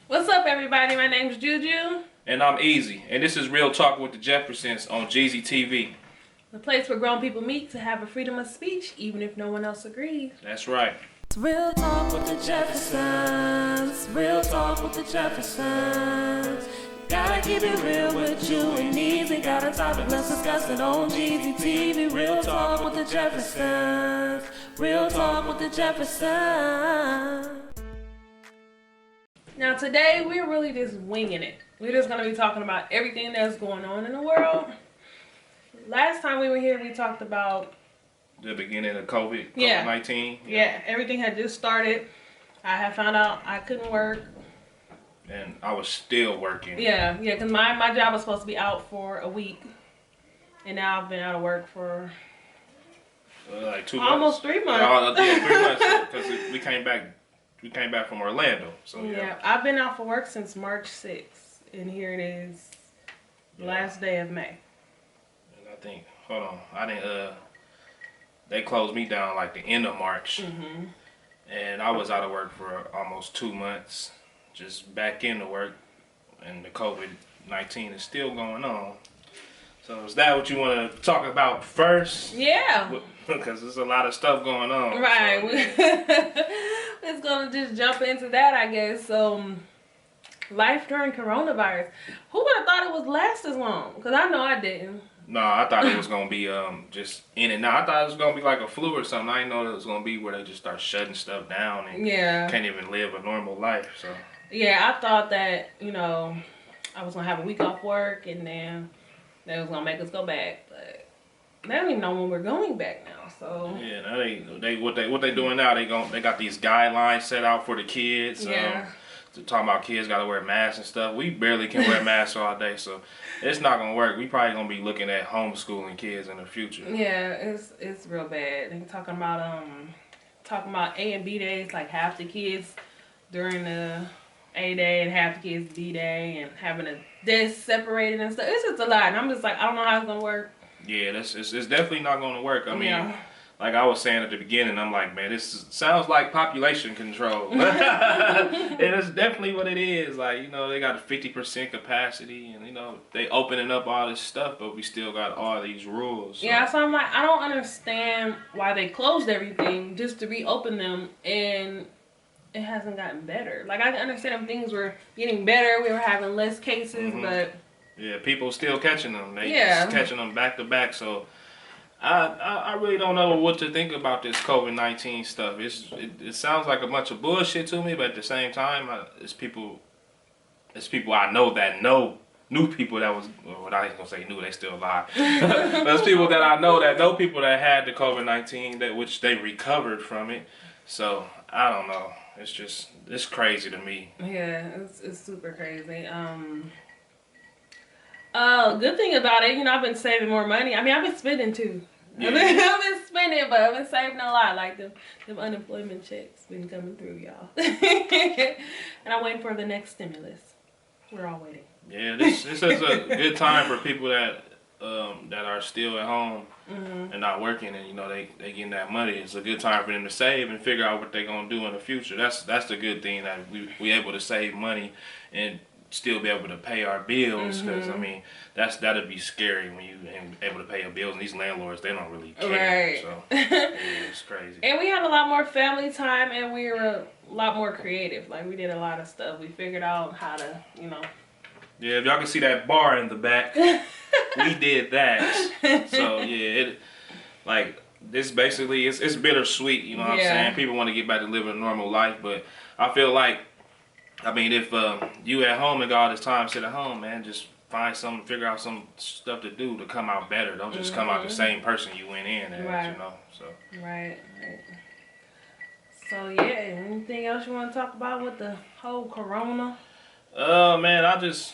What's up, everybody? My name's Juju. And I'm Easy. And this is Real Talk with the Jeffersons on Jeezy TV. The place where grown people meet to have a freedom of speech, even if no one else agrees. That's right. It's Real Talk with the Jeffersons. Real Talk with the Jeffersons. Gotta keep it real with you and Easy. Got a topic, let's discuss it on Jeezy TV. Real Talk with the Jeffersons. Real Talk with the Jeffersons. Now today we're really just winging it. We're just going to be talking about everything that's going on in the world. Last time we were here, we talked about the beginning of COVID-19. Yeah, everything had just started. I had found out I couldn't work. And I was still working. Yeah, because my job was supposed to be out for a week. And now I've been out of work for like 2 months. Almost 3 months. Yeah, 3 months. Because we came back from Orlando. So yeah, I've been out for work since March 6th. And here it is, last day of May. And I think, hold on, they closed me down like the end of March. Mm-hmm. And I was out of work for almost 2 months, just back into work, and the COVID-19 is still going on. So is that what you want to talk about first? Yeah. Because there's a lot of stuff going on. Right. So. It's going to just jump into that, I guess. So, life during coronavirus. Who would have thought it would last as long? Because I know I didn't. No, I thought it was going to be just in and out. I thought it was going to be like a flu or something. I didn't know it was going to be where they just start shutting stuff down and can't even live a normal life. So yeah, I thought that, I was going to have a week off work and then they was going to make us go back. But they don't even know when we're going back now. So yeah, now what they doing now, they got these guidelines set out for the kids. Yeah. Talking about kids got to wear masks and stuff. We barely can wear masks all day, so it's not gonna work. We probably gonna be looking at homeschooling kids in the future. Yeah, it's real bad. They talking about A and B days, like half the kids during the A day and half the kids B day, and having a desk separated and stuff. It's just a lot, and I'm just like, I don't know how it's gonna work. Yeah, it's definitely not gonna work. I mean. Like I was saying at the beginning, I'm like, man, this sounds like population control. And it's definitely what it is. Like, they got a 50% capacity and, they opening up all this stuff, but we still got all these rules. So. Yeah, so I'm like, I don't understand why they closed everything just to reopen them and it hasn't gotten better. Like, I can understand if things were getting better, we were having less cases, but... Yeah, people still catching them. They just catching them back to back, so... I really don't know what to think about this COVID-19 stuff. It sounds like a bunch of bullshit to me, but at the same time, it's people I know that knew people that was, well, I ain't gonna say knew, they still alive. There's people that I know that know people that had the COVID-19 which they recovered from it. So I don't know. It's crazy to me. Yeah, it's super crazy. Good thing about it, I've been saving more money. I mean, I've been spending too. Yeah. I've been spending, but I've been saving a lot. Like them unemployment checks been coming through, y'all. And I'm waiting for the next stimulus. We're all waiting. Yeah, this is a good time for people that are still at home and not working, and they getting that money. It's a good time for them to save and figure out what they're gonna do in the future. That's the good thing, that we able to save money and still be able to pay our bills, because I mean that'd be scary when you ain't able to pay your bills, and these landlords, they don't really care. Right. So yeah, it's crazy. And we had a lot more family time, and we were a lot more creative. Like, we did a lot of stuff. We figured out how to, Yeah, if y'all can see that bar in the back, we did that. So yeah, this basically it's bittersweet. You know what I'm saying? People want to get back to living a normal life, but I feel like, I mean, if you at home and got all this time, sit at home, man, just find something, figure out some stuff to do to come out better. Don't just come out the same person you went in as, So. Right. So, yeah, anything else you want to talk about with the whole corona? Man, I just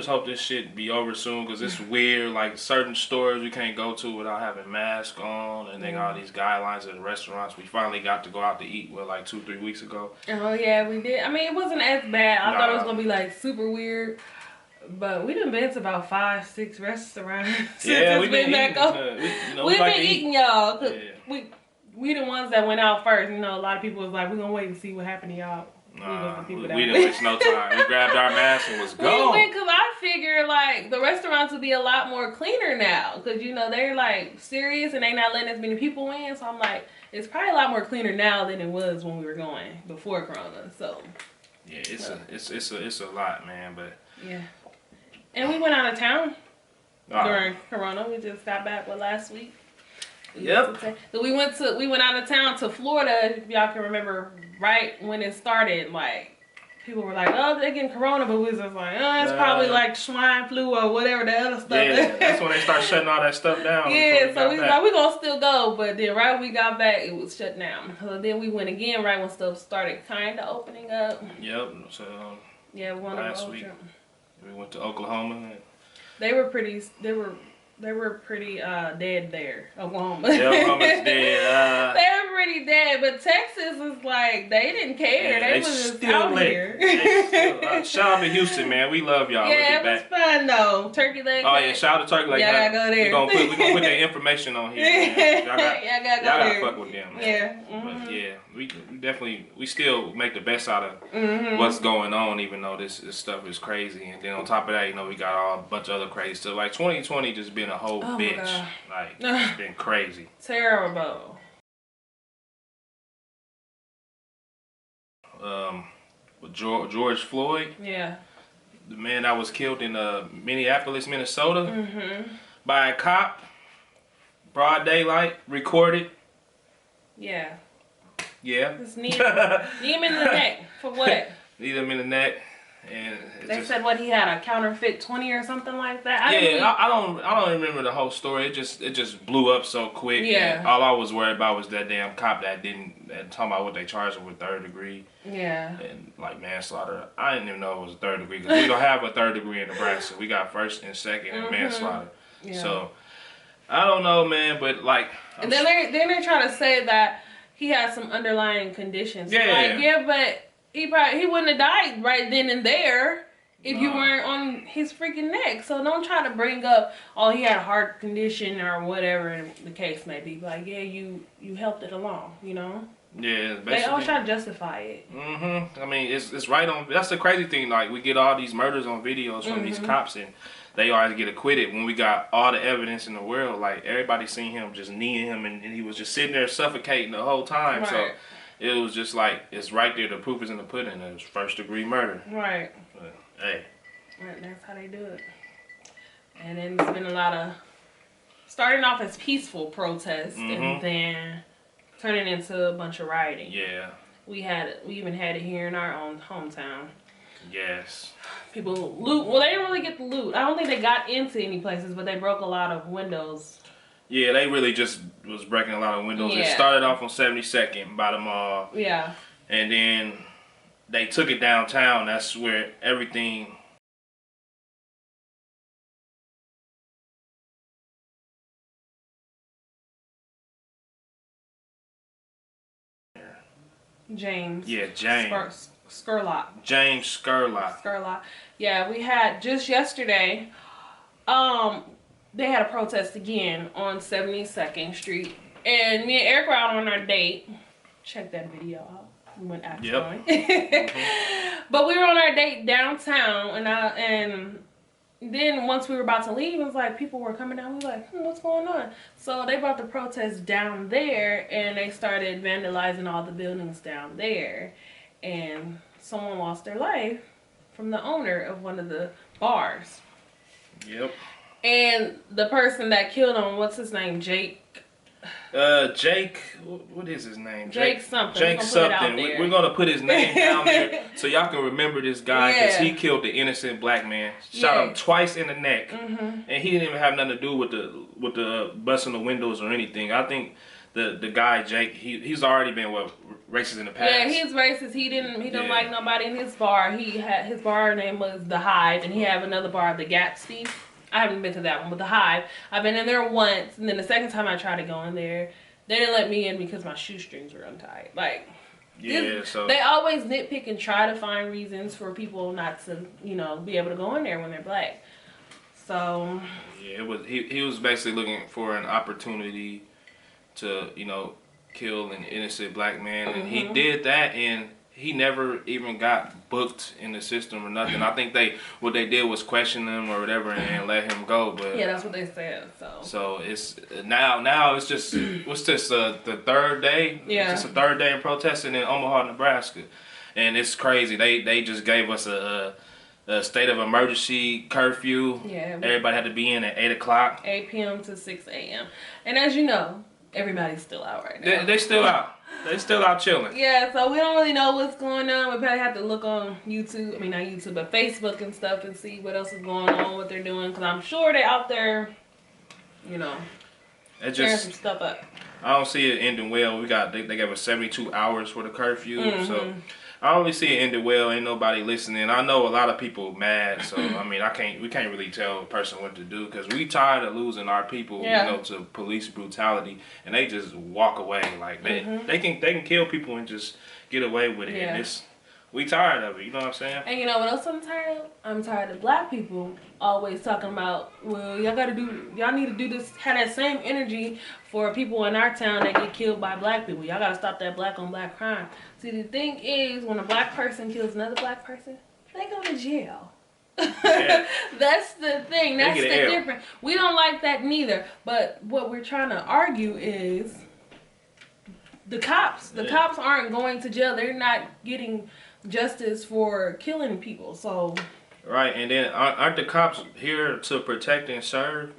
hope this shit be over soon, because it's weird. Like, certain stores we can't go to without having masks on, and they got all these guidelines at the restaurants. We finally got to go out to eat, like 2-3 weeks ago. Oh yeah, we did. I mean, it wasn't as bad. I thought it was gonna be like super weird, but we done been to about 5-6 restaurants since we've been back open. We've been eating, y'all. We the ones that went out first. A lot of people was like, we're gonna wait and see what happened to y'all Nah, we didn't waste no time. We grabbed our masks and was gone. We went because I figured like the restaurants would be a lot more cleaner now because you know they're like serious and they not letting as many people in. So I'm like, it's probably a lot more cleaner now than it was when we were going before Corona. So yeah, it's a lot, man. But yeah, and we went out of town during Corona. We just got back last week. Yep. So we went out of town to Florida. If y'all can remember, right when it started, like people were like, "Oh, they're getting Corona," but we was just like, "Oh, it's probably like swine flu or whatever the other stuff." Yeah, that's when they start shutting all that stuff down. Yeah, so we was like, "We gonna still go," but then right when we got back, it was shut down. So then we went again right when stuff started kind of opening up. Yep. So yeah, last week we went to Oklahoma. And they were pretty dead there. Oklahoma. Yeah, Oklahoma's dead. They were pretty dead, but Texas was like they didn't care. Yeah, they was just out here. Shout out to Houston, man. We love y'all. Yeah, it was fun though. Turkey leg. Oh yeah, shout out to Turkey leg. Y'all gotta go there. We gonna put that information on here. Y'all gotta fuck with them. Man. Yeah. But yeah, we definitely still make the best out of what's going on, even though this stuff is crazy. And then on top of that, you know, we got all a bunch of other crazy stuff. Like 2020 just been a whole bitch. Like it's been crazy. Terrible. With George Floyd. Yeah. The man that was killed in Minneapolis, Minnesota, by a cop, broad daylight, recorded. Yeah. Yeah. Just knee him in the neck for what? Knee him in the neck, and they said what he had a counterfeit 20 or something like that. I don't remember the whole story. It just blew up so quick. Yeah. All I was worried about was that damn cop that talking about what they charged him with 3rd degree. Yeah. And like manslaughter. I didn't even know it was 3rd degree because we don't have a 3rd degree in Nebraska. We got 1st and 2nd and manslaughter. Yeah. So I don't know, man, but like. And then they try to say that he has some underlying conditions. Yeah. Like, yeah, but he wouldn't have died right then and there if you weren't on his freaking neck. So don't try to bring up, oh, he had a heart condition or whatever the case may be. Like, yeah, you helped it along, you know? Yeah, basically. They always try to justify it. I mean, it's right on. That's the crazy thing. Like, we get all these murders on videos from these cops, and they always get acquitted when we got all the evidence in the world. Like, everybody seen him just kneeing him, and he was just sitting there suffocating the whole time. Right. So it was just like, it's right there. The proof is in the pudding. It was 1st degree murder. Right. But, hey. Right, that's how they do it. And then it's been a lot of starting off as peaceful protests and then turning into a bunch of rioting. Yeah. We even had it here in our own hometown. Yes. People loot. Well, they didn't really get the loot. I don't think they got into any places, but they broke a lot of windows. Yeah, they really just was breaking a lot of windows. Yeah. It started off on 72nd by the mall. Yeah. And then they took it downtown. That's where everything... James. Yeah, James. Scurlock. James Scurlock. Scurlock. Yeah, we had just yesterday, they had a protest again on 72nd Street. And me and Eric were out on our date. Check that video out. We went after going. But we were on our date downtown, and then once we were about to leave, it was like people were coming down. We were like, what's going on? So they brought the protest down there, and they started vandalizing all the buildings down there. And someone lost their life from the owner of one of the bars. Yep. And the person that killed him, what's his name? Jake, what is his name? Jake something. Jake something. We're going to put his name down there so y'all can remember this guy because he killed the innocent black man. Shot him twice in the neck. And he didn't even have nothing to do with the busting the windows or anything. I think the guy, Jake, he's already been, racist in the past. Yeah, he's racist. He didn't like nobody in his bar. His bar name was The Hive, and he had another bar, The Gatsby. I haven't been to that one, but The Hive. I've been in there once, and then the second time I tried to go in there, they didn't let me in because my shoestrings were untied. Like, so they always nitpick and try to find reasons for people not to, be able to go in there when they're black. So yeah, he was basically looking for an opportunity to, kill an innocent black man, and he did that, and he never even got booked in the system or nothing. I think what they did was question him or whatever and let him go. But yeah, that's what they said. So it's now it's just what's this the third day? Yeah, it's just a third day of protesting in Omaha, Nebraska, and it's crazy. They just gave us a state of emergency curfew. Yeah, everybody had to be in at 8 o'clock. 8 p.m. to 6 a.m. And as you know, everybody's still out right now. They still out. They still out chilling. Yeah, so we don't really know what's going on. We probably have to look on YouTube. I mean, not YouTube, but Facebook and stuff and see what else is going on, what they're doing. Because I'm sure they're out there, you know, tearing some stuff up. I don't see it ending well. They gave us 72 hours for the curfew. So I don't really see it ending well. Ain't nobody listening. I know a lot of people mad. So, I mean, we can't really tell a person what to do. Because we tired of losing our people, you know, to police brutality. And they just walk away. Like, they can kill people and just get away with it. And we tired of it. You know what I'm saying? And you know what else I'm tired of? I'm tired of black people always talking about, well, y'all need to do this, have that same energy for people in our town that get killed by black people. Y'all got to stop that black on black crime. See, the thing is, when a black person kills another black person, they go to jail. Yeah. That's the thing. That's the difference. We don't like that neither. But what we're trying to argue is the cops. The cops aren't going to jail. They're not getting justice for killing people. So right, and then aren't the cops here to protect and serve?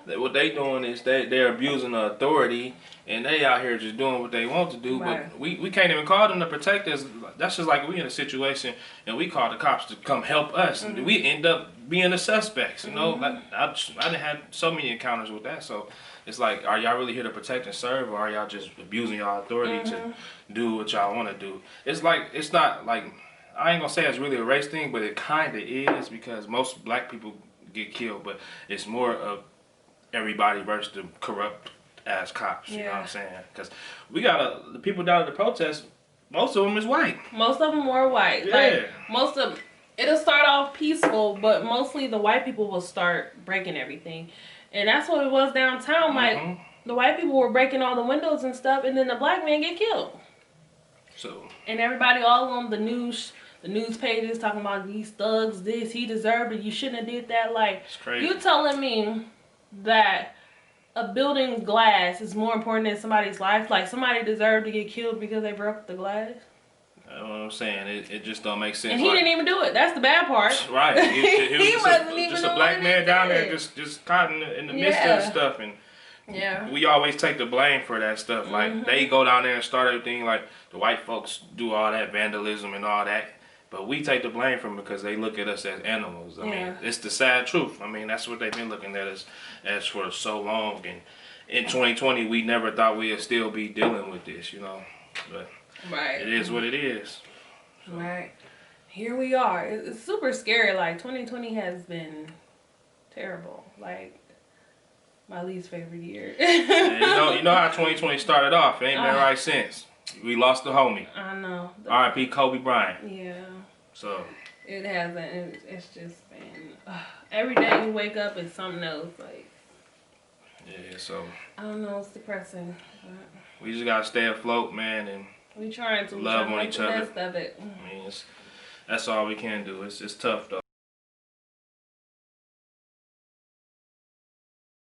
What they doing is they're abusing the authority, and they out here just doing what they want to do. Right. But we can't even call them to protect us. That's just like we in a situation and we call the cops to come help us. We end up being the suspects. You know, like I done had so many encounters with that. So it's like, are y'all really here to protect and serve, or are y'all just abusing y'all authority to do what y'all want to do? It's like, it's not like, I ain't gonna say it's really a race thing, but it kind of is, because most black people get killed, but it's more of everybody versus the corrupt ass cops. You know what I'm saying? Because we got the people down at the protest, most of them is white. Most of them were white. Yeah. Like, most of it'll start off peaceful, but mostly the white people will start breaking everything. And that's what it was downtown. Like, the white people were breaking all the windows and stuff, and then the black man get killed. So. And everybody all on the news pages talking about these thugs, this, he deserved it, you shouldn't have did that. Like, it's crazy. You telling me that a building's glass is more important than somebody's life? Like, somebody deserved to get killed because they broke the glass? That's what I'm saying. It just don't make sense. And he didn't even do it. That's the bad part. Right. He wasn't even just a black man down there, just caught in the midst of the stuff, and we always take the blame for that stuff. Like, they go down there and start everything. Like, the white folks do all that vandalism and all that, but we take the blame from it because they look at us as animals. I mean, it's the sad truth. I mean, that's what they've been looking at us as for so long. And in 2020, we never thought we'd still be dealing with this, you know. But it is what it is. So. Right. Here we are. It's super scary. Like, 2020 has been terrible. Like, my least favorite year. You know how 2020 started off. It ain't been right since. We lost the homie. I know. R.I.P. Kobe Bryant. Yeah. So. It hasn't. It's just been. Every day you wake up, it's something else. Like. Yeah, so. I don't know. It's depressing. We just gotta stay afloat, man, and we trying to love on each other. Best of it. I mean, that's all we can do. It's tough though.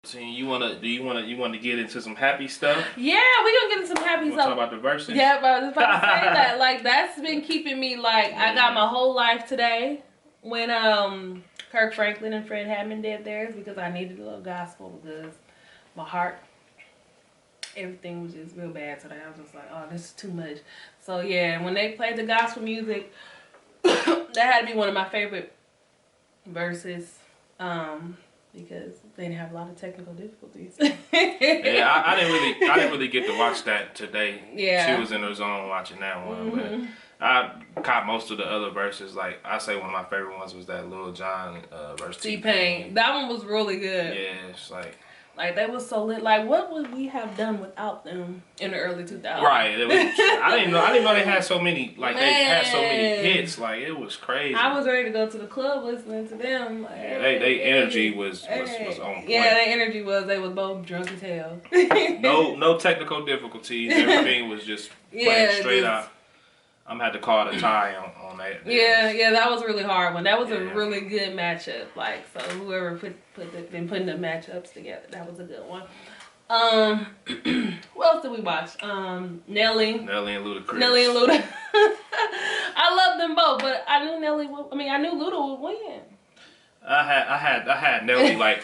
So you wanna get into some happy stuff? Yeah, we gonna get into some happy stuff. Talk about the Verzuz. Yeah, but I was about to say that. Like, that's been keeping me like I got my whole life today when Kirk Franklin and Fred Hammond did theirs, because I needed a little gospel because my heart. Everything was just real bad today. I was just like, oh, this is too much. So yeah, when they played the gospel music, that had to be one of my favorite verses, because they didn't have a lot of technical difficulties. Yeah, I didn't really get to watch that today. Yeah, she was in her zone watching that one, but I caught most of the other verses. Like, I say one of my favorite ones was that Lil Jon verse. T-Pain. That one was really good. Yeah, it's like they was so lit. Like, what would we have done without them in the early 2000s? Right. I didn't know they had so many. Like, they had so many hits. Like, it was crazy. I was ready to go to the club listening to them. Like, they energy was on point. Yeah, their energy was. They was both drunk as hell. No technical difficulties. Everything was just playing straight out. I'm had to call the tie on that. Yeah, that was a really hard one. That was a really good matchup. Like, so whoever been putting the matchups together, that was a good one. What else did we watch? Nelly and Ludacris. Nelly and Luda. I love them both, but I knew I knew Luda would win. I had Nelly like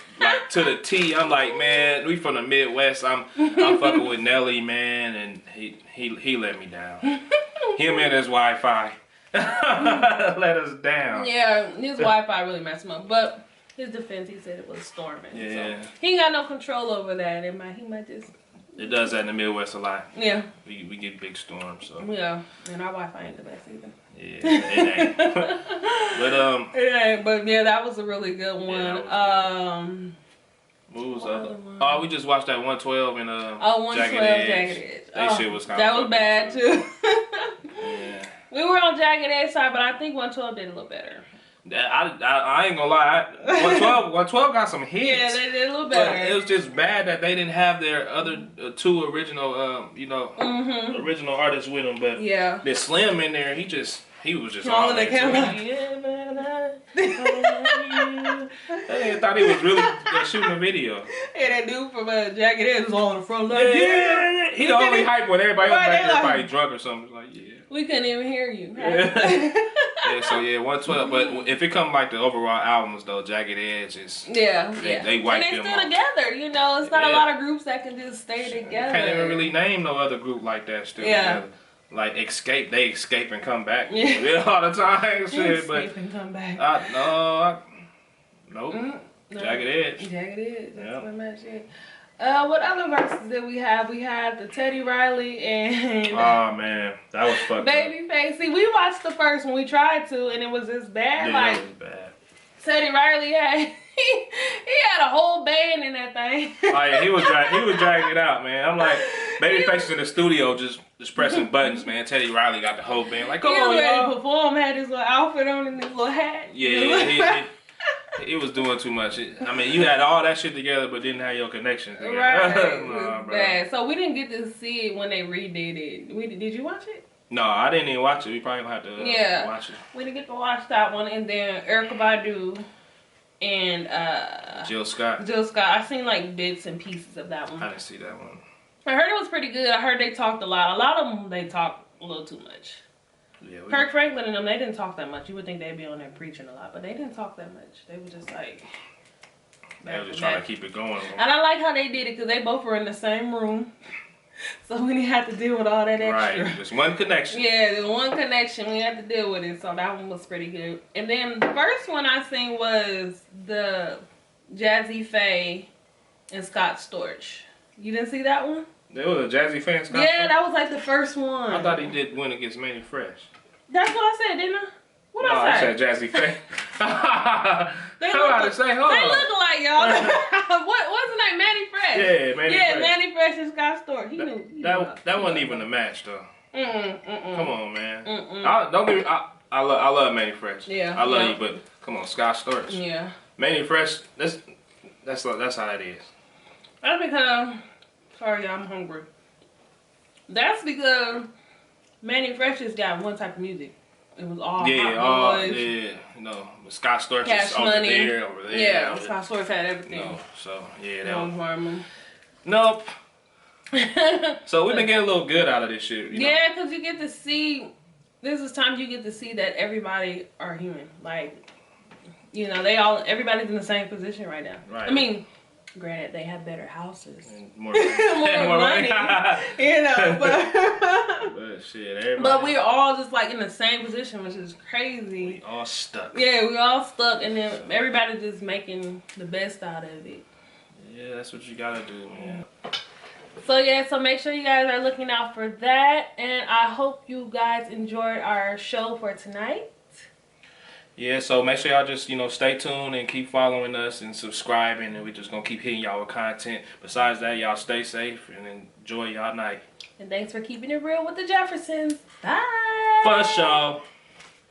to the T. I'm like, man, we from the Midwest. I'm fucking with Nelly, man, and he let me down. Him and his Wi-Fi let us down. Yeah, his Wi-Fi really messed him up. But his defense, he said it was storming. Yeah. So he ain't got no control over that. He might just. It does that in the Midwest a lot. Yeah. We get big storms, so. Yeah, and our Wi-Fi ain't the best either. Yeah, it ain't. But It ain't. But yeah, that was a really good one. Yeah, what was other? Oh, we just watched that 112 and 112 Jagged Edge. That shit was kind of. That was bad too. Yeah. We were on Jagged Edge side, but I think 112 did a little better. I ain't gonna lie. 112 got some hits. Yeah, they did a little better. But it was just bad that they didn't have their other two original, original artists with them. But yeah, there's Slim in there. He was just all the camera. Yeah, man. I thought he was really shooting a video. Yeah, that dude from Jagged Edge was all in the front line. Yeah. He the only hype when everybody was back there probably drunk or something. Like, yeah. We couldn't even hear you. Yeah, so 112. But if it comes like the overall albums though, Jagged Edge is they wipe them. And they still together, you know. It's not a lot of groups that can just stay together. Can't even really name no other group like that still together. Like Escape, they escape and come back. Yeah, all the time. Shit, escape and come back. Nope. No. Jagged Edge. Jagged Edge. That's what match it. What other verses did we have? We had the Teddy Riley and oh man, that was fucked Babyface. See, we watched the first one. We tried to, and it was just bad. Yeah, it was bad. Teddy Riley had he had a whole band in that thing. Oh yeah, he was dragging it out, man. I'm like, Babyface in the studio just pressing buttons, man. Teddy Riley got the whole band like, come on, y'all. He was ready y'all. to perform. Had his little outfit on and his little hat. Yeah, he was doing too much. I mean, you had all that shit together, but didn't have your connections together. Right. Nah, bro. Bad. So we didn't get to see it when they redid it. Did you watch it? No, I didn't even watch it. We probably gonna have to watch it. We didn't get to watch that one, and then Erykah Badu and Jill Scott. I seen like bits and pieces of that one. I didn't see that one. I heard it was pretty good. I heard they talked a lot. A lot of them they talked a little too much. Yeah, Kirk Franklin and them, they didn't talk that much. You would think they'd be on there preaching a lot, but they didn't talk that much. They were just like... They were just trying to keep it going. And I like how they did it because they both were in the same room. So we didn't have to deal with all that extra. Right, just one connection. Yeah, there's one connection. We had to deal with it. So that one was pretty good. And then the first one I seen was the Jazzy Faye and Scott Storch. You didn't see that one? There was a Jazzy Faye and Scott Yeah, that was like the first one. I thought he did win against Manny Fresh. That's what I said, didn't I? What I I said? said Jazzy Faye. They about to say, hold They on. look alike, y'all. What's his name? Manny Fresh. Yeah, Manny Fresh. Manny Fresh and Scott Storch. He knew. That wasn't even a match though. Come on, man. Don't get me. I love Manny Fresh. Yeah. I love you, but come on, Scott Storch. Yeah. Manny Fresh. That's how it is. That's because. Sorry, y'all, I'm hungry. That's because Manny Fresh just got one type of music. It was all hot boys. You know, Scott Storch Cash is Money. over there. Yeah, Scott Storch had everything. No, so yeah, that was harming. Nope. So we've been getting a little good out of this shit. Yeah, because you get to see. This is times you get to see that everybody are human. Like, you know, everybody's in the same position right now. Right. I mean, granted, they have better houses. And more money. You know, but shit, everybody. But we're all just like in the same position, which is crazy. We all stuck. Yeah, we all stuck, and then everybody's just making the best out of it. Yeah, that's what you gotta do, man. So make sure you guys are looking out for that, and I hope you guys enjoyed our show for tonight. Yeah, so make sure y'all just, stay tuned and keep following us and subscribing, and we just gonna keep hitting y'all with content. Besides that, y'all stay safe and enjoy y'all night. And thanks for keeping it real with the Jeffersons. Bye. For sure.